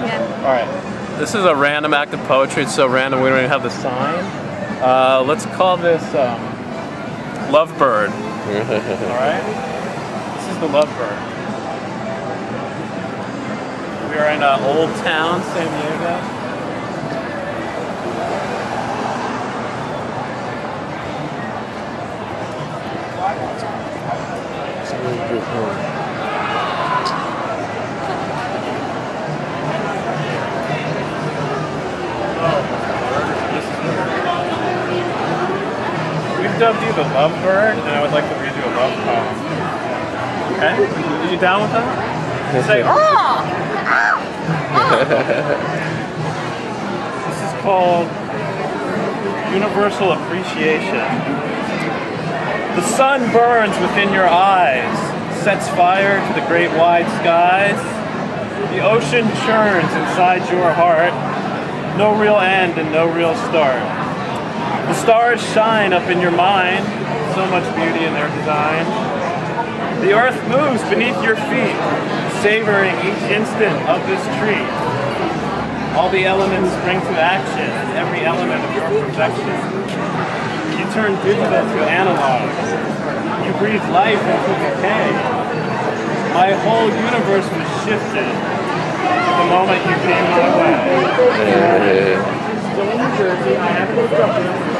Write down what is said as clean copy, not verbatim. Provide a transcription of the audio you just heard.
Yeah. All right. This is a random act of poetry. It's so random we don't even have the sign. Let's call this Lovebird. All right. This is the Lovebird. We are in Old Town, San Diego. We've dubbed you the Lovebird, and I would like to read you a love poem. Okay? Are you down with that? Say, oh! This is called Universal Appreciation. The sun burns within your eyes, sets fire to the great wide skies. The ocean churns inside your heart, no real end and no real start. The stars shine up in your mind, so much beauty in their design. The earth moves beneath your feet, savoring each instant of this treat. All the elements spring to action, every element of your perfection. You turn digital to analog. You breathe life into decay. My whole universe was shifted the moment you came my way. Still in New Jersey, I haven't looked up yet.